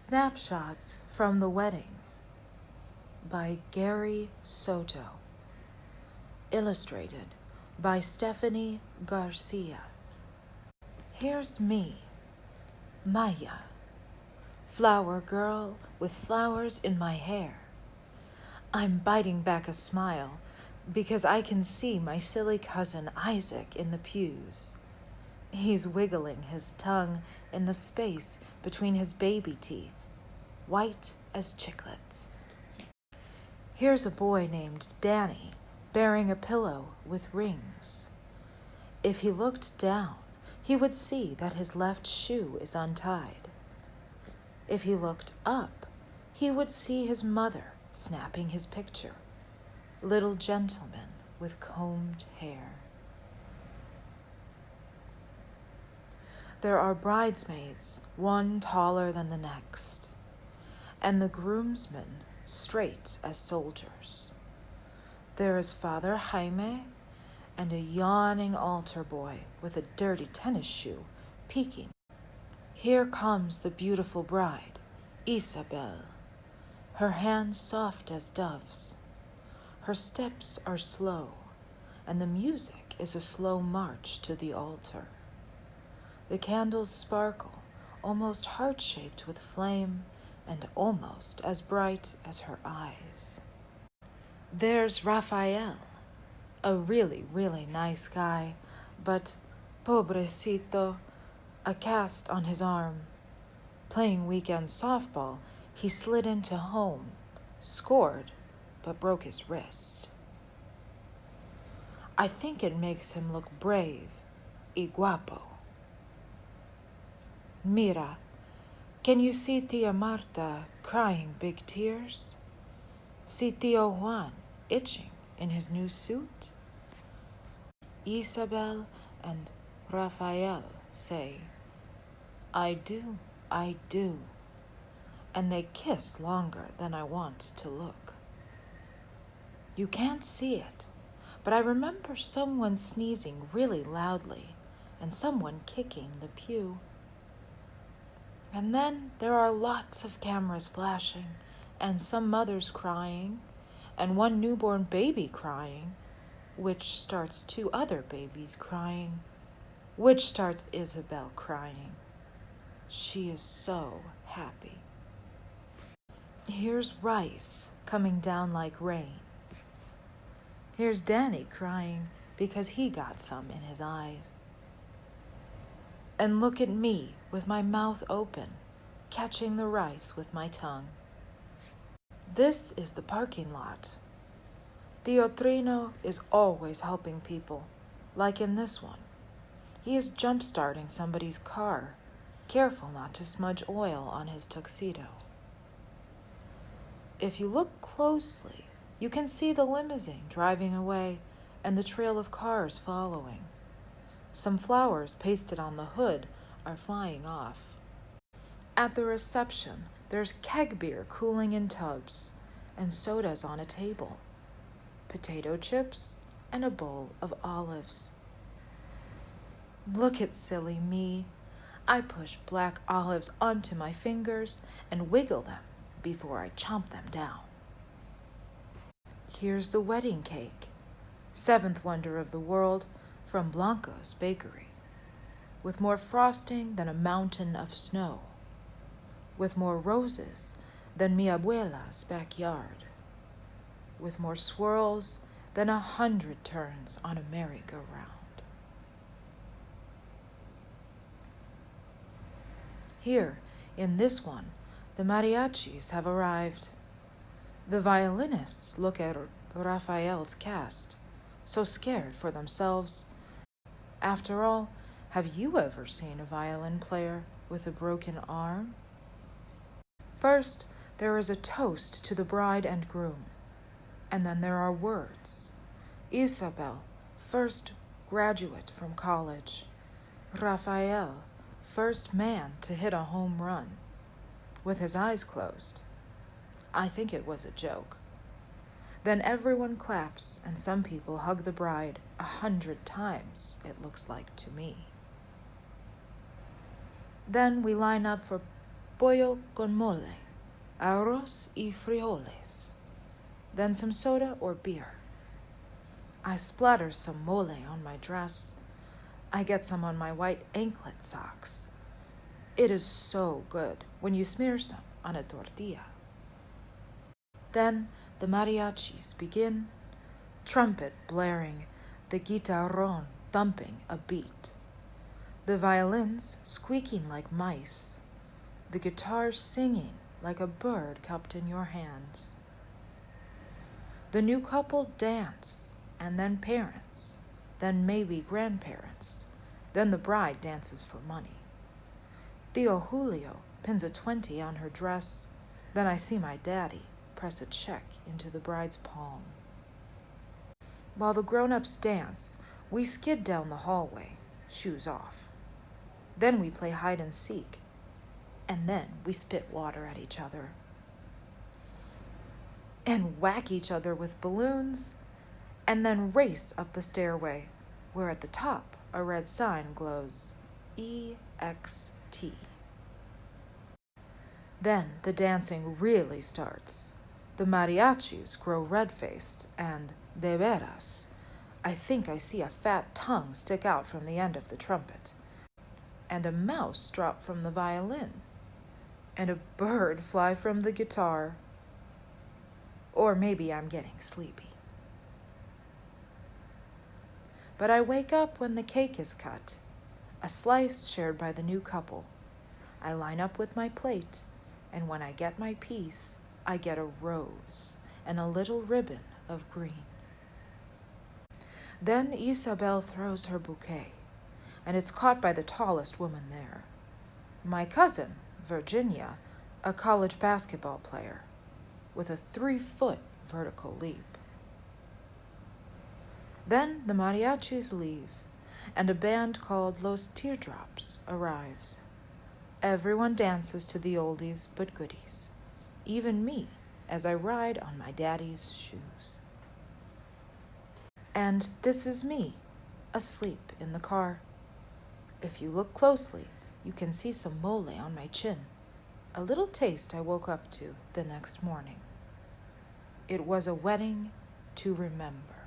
Snapshots from the Wedding by Gary Soto. Illustrated by Stephanie Garcia. Here's me, Maya, flower girl with flowers in my hair. I'm biting back a smile because I can see my silly cousin Isaac in the pews. He's wiggling his tongue in the space between his baby teeth, white as chiclets. Here's a boy named Danny bearing a pillow with rings. If he looked down, he would see that his left shoe is untied. If he looked up, he would see his mother snapping his picture, little gentleman with combed hair. There are bridesmaids, one taller than the next, and the groomsmen straight as soldiers. There is Father Jaime and a yawning altar boy with a dirty tennis shoe peeking. Here comes the beautiful bride, Isabel, her hands soft as doves. Her steps are slow, and the music is a slow march to the altar. The candles sparkle, almost heart-shaped with flame, and almost as bright as her eyes. There's Raphael, a really, really nice guy, but pobrecito, a cast on his arm. Playing weekend softball, he slid into home, scored, but broke his wrist. I think it makes him look brave y guapo. Mira, can you see Tia Marta crying big tears? See Tio Juan itching in his new suit? Isabel and Raphael say, I do, and they kiss longer than I want to look. You can't see it, but I remember someone sneezing really loudly and someone kicking the pew. And then there are lots of cameras flashing, and some mothers crying, and one newborn baby crying, which starts two other babies crying, which starts Isabel crying. She is so happy. Here's rice coming down like rain. Here's Danny crying because he got some in his eyes. And look at me with my mouth open, catching the rice with my tongue. This is the parking lot. Tio Trino is always helping people, like in this one. He is jump-starting somebody's car, careful not to smudge oil on his tuxedo. If you look closely, you can see the limousine driving away and the trail of cars following. Some flowers pasted on the hood are flying off. At the reception, there's keg beer cooling in tubs and sodas on a table, potato chips, and a bowl of olives. Look at silly me. I push black olives onto my fingers and wiggle them before I chomp them down. Here's the wedding cake, seventh wonder of the world, from Blanco's bakery, with more frosting than a mountain of snow, with more roses than mi abuela's backyard, with more swirls than 100 turns on a merry-go-round. Here, in this one, the mariachis have arrived. The violinists look at Raphael's cast, so scared for themselves. After all, have you ever seen a violin player with a broken arm? First, there is a toast to the bride and groom, and then there are words. Isabel, first graduate from college. Raphael, first man to hit a home run, with his eyes closed. I think it was a joke. Then everyone claps, and some people hug the bride 100 times, it looks like to me. Then we line up for pollo con mole, arroz y frijoles, then some soda or beer. I splatter some mole on my dress. I get some on my white anklet socks. It is so good when you smear some on a tortilla. Then the mariachis begin, trumpet blaring, the guitarrón thumping a beat, the violins squeaking like mice, the guitar singing like a bird cupped in your hands. The new couple dance, and then parents, then maybe grandparents, then the bride dances for money. Tío Julio pins a 20 on her dress, then I see my daddy press a check into the bride's palm. While the grown-ups dance, we skid down the hallway, shoes off. Then we play hide and seek, and then we spit water at each other. And whack each other with balloons, and then race up the stairway, where at the top a red sign glows, EXT. Then the dancing really starts. The mariachis grow red-faced, and, de veras, I think I see a fat tongue stick out from the end of the trumpet, and a mouse drop from the violin, and a bird fly from the guitar. Or maybe I'm getting sleepy. But I wake up when the cake is cut, a slice shared by the new couple. I line up with my plate, and when I get my piece, I get a rose and a little ribbon of green. Then Isabel throws her bouquet, and it's caught by the tallest woman there. My cousin, Virginia, a college basketball player, with a 3-foot vertical leap. Then the mariachis leave, and a band called Los Teardrops arrives. Everyone dances to the oldies but goodies, even me, as I ride on my daddy's shoes. And this is me, asleep in the car. If you look closely, you can see some mole on my chin, a little taste I woke up to the next morning. It was a wedding to remember.